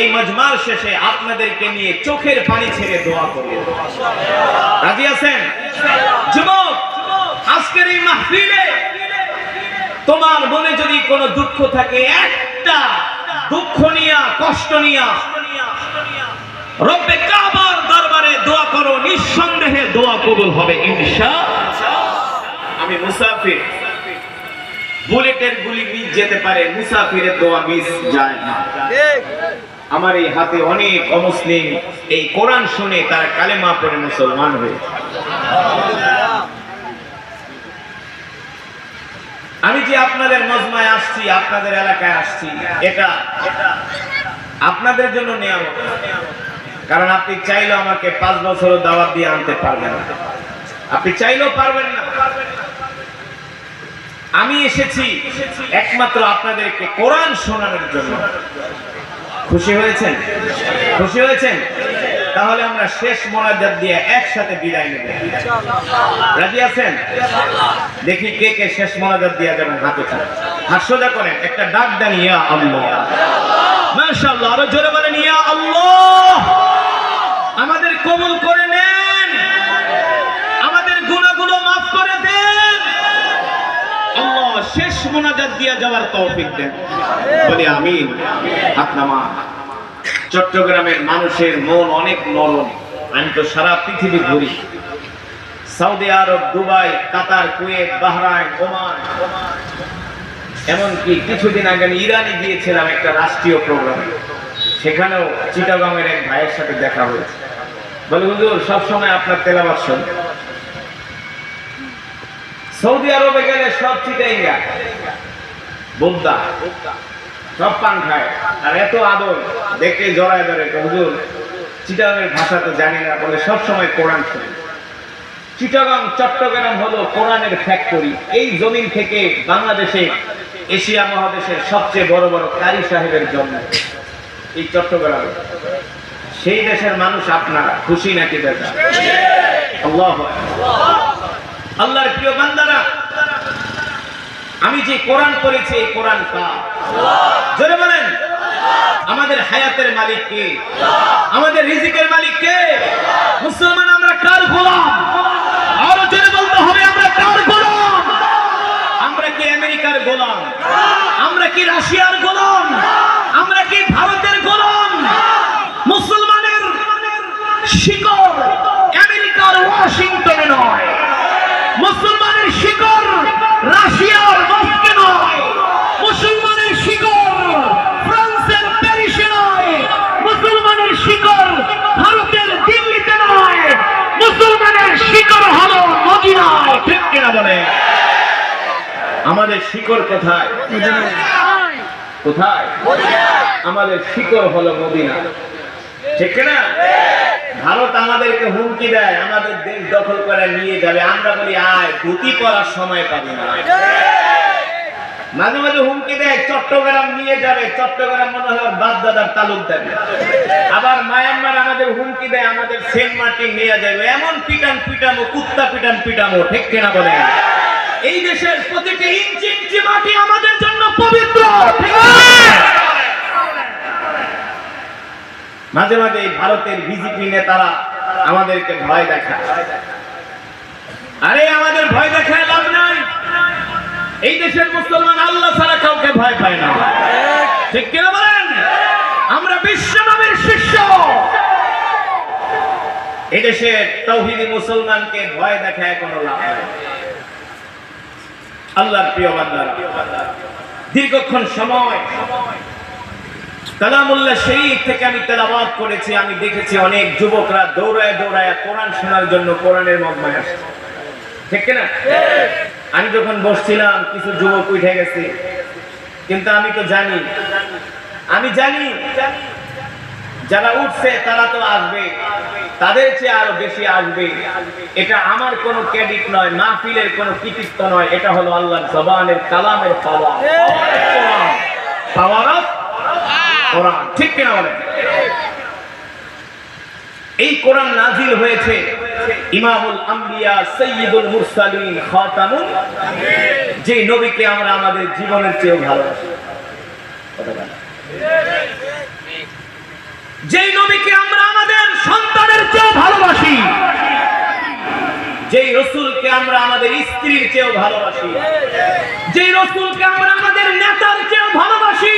এই মজমার শেষে আপনাদেরকে নিয়ে চোখের পানি ছেড়ে দোয়া করব। রাজি আছেন? যুবক, আজকের এই মাহফিলে তোমার মনে যদি কোনো দুঃখ থাকে, একটা দুঃখ নিয়া, কষ্ট নিয়া রব্বে কাবার দরবারে দোয়া করো, নিঃসন্দেহে দোয়া কবুল হবে ইনশাআল্লাহ। আমি মুসাফির, বুলেটের গুলি মিস যেতে পারে, মুসাফিরের দোয়া মিস যায় না। আমার এই হাতে অনেক অমুসলিম এই কোরআন শুনে তারা কালেমা পড়ে মুসলমান হয়ে। আমি যে আপনাদের মজমায় আসছি, আপনাদের এলাকায় আসছি, এটা আপনাদের জন্য নিয়ামত। কারণ আপনি চাইলেও আমাকে 5 বছরও দাওয়াত দিয়ে আনতে পারবেন না, আপনি চাইলেও পারবেন না। আমি এসেছি একমাত্র আপনাদেরকে কোরআন শোনানোর জন্য। খুশি হয়েছেন? খুশি হয়েছেন? তাহলে আমরা শেষ মোনাজাত দিয়ে একসাথে বিদায় নেব। রাজি আছেন? দেখি কে কে শেষ মোনাজাত দিয়ে যাবেন, হাতে চান, হাত সোজা করেন, একটা ডাক দেন, ইয়া আল্লাহ। মাশাআল্লাহ, আরো জোরে বলেন ইয়া আল্লাহ। আমাদের কবুল করে নেন, আমাদের গুনাহগুলো মাফ করে দেন। আল্লাহ শেষ মোনাজাত দিয়ে যাওয়ার তৌফিক দেন, বলি আমিন। হাত নামা। চট্টগ্রামের মানুষের মন অনেক নরম। আমি তো সারা পৃথিবী ঘুরি, সৌদি আরব, দুবাই, কাতার, কুয়েত, বাহরাইন, ওমান, এমনকি কিছুদিন আগে আমি ইরানে গিয়েছিলাম একটা রাষ্ট্রীয় প্রোগ্রামে। সেখানেও চিটাগাংয়ের এক ভাইয়ের সাথে দেখা হয়েছে। বলে হুজুর সবসময় আপনার তেলাওয়াত শুনি। সৌদি আরবে গেলে সব চিটাইঙ্গা, বোদ্দা, সব পান খায়, আর এত আদর দেখে জড়ায় ধরে। হুজুর চিটাগাংয়ের ভাষা তো জানি না, বলে সব সময় কোরআন শুনি। চিটাগাং, চট্টগ্রাম হলো কোরআনের ফ্যাক্টরি। এই জমিন থেকে বাংলাদেশে, এশিয়া মহাদেশের সবচেয়ে বড় বড় কারি সাহেবের জন্ম এই চট্টগ্রামে। সেই দেশের মানুষ আপনারা খুশি নাকি বেজার? আল্লাহু আকবার। আল্লাহর প্রিয় বান্দারা, আমি যে কোরআন পড়েছি এই কোরআন কার? জোরে বলেন। আমাদের হায়াতের মালিক কে? আমাদের রিজিকের মালিক কে? মুসলমান আমরা কার গোলাম? আরো জোরে বলতে হবে, আমরা কার গোলাম? আমরা কি আমেরিকার গোলাম? আমরা কি রাশিয়ার গোলাম? আমরা কি ভারতের গোলাম? মুসলমানের শিকড় আমেরিকার ওয়াশিংটনে নয়, মুসলমানের শিকড় রাশিয়ার মস্কো নয়, মুসলমানের শিকড় ফ্রান্সের প্যারিসে নয়, মুসলমানের শিকড় ভারতের দিল্লিতে নয়, মুসলমানের শিকড় হলো মদিনায়। ঠিক কিনা বলে? আমাদের শিকড় কোথায়? কোথায়? আমাদের শিকড় হলো মদিনা। ঠিক কিনা? ভারত আমাদেরকে হুমকি দেয়, আমাদের দেশ দখল করে নিয়ে যাবে। আমরা বলি আয়, ধুতি পরার সময় পাবি না। মাঝে মাঝে হুমকি দেয় চট্টগ্রাম নিয়ে যাবে, চট্টগ্রাম মনে হয় বাপ দাদার তালুক দেবে। আবার মায়ানমার আমাদের হুমকি দেয় আমাদের সেন্ট মার্টিন নিয়ে যাবে। এমন পিটান পিটামো, কুত্তা পিটান পিটামো। ঠিক কিনা বলে? এই দেশের প্রতিটি ইঞ্চি ইঞ্চি মাটি আমাদের জন্য পবিত্র। মাঝে মাঝে ভারতের বিজেপি নেতারা আমাদেরকে ভয় দেখায়। আরে আমাদের ভয় দেখায় লাভ নাই। এই দেশের মুসলমান আল্লাহ ছাড়া কাউকে ভয় পায় না। ঠিক কিনা বলেন? আমরা বিশ্বনবীর শিষ্য। এই দেশের তাওহীদি মুসলমানকে ভয় দেখায় কোনো লাভ নাই। আল্লাহর প্রিয় বান্দারা, দীর্ঘক্ষণ সময় কালামুল্লাহ শরীফ থেকে আমি তেলাওয়াত করেছি। আমি দেখেছি অনেক যুবকরা দৌড়ায় দৌড়ায় কোরআন শোনার জন্য কোরআনের মজমায় আসছে। ঠিক কিনা? আমি যখন বসছিলাম কিছু যুবক উঠে গেছে, কিন্তু আমি তো জানি, আমি জানি যারা উঠছে তারা তো আসবে, তাদের চেয়ে আরো বেশি আসবে। এটা আমার কোনো ক্রেডিট নয়, মাহফিলের কোনো কৃতিত্ব নয়। এটা হলো আল্লাহর জবানের কালামের পাওয়ার। পাওয়ার অফ কোরআন। ঠিক কিনা বলেন? এই কোরআন নাজিল হয়েছে ইমামুল আম্বিয়া, সাইয়্যিদুল মুরসালিন, খাতামুন, যে নবীকে আমরা আমাদের জীবনের চেয়ে ভালোবাসি। রসুলকে আমরা আমাদের স্ত্রীর চেয়েও ভালোবাসি, যে রসুলকে আমরা আমাদের নেতার চেয়েও ভালোবাসি,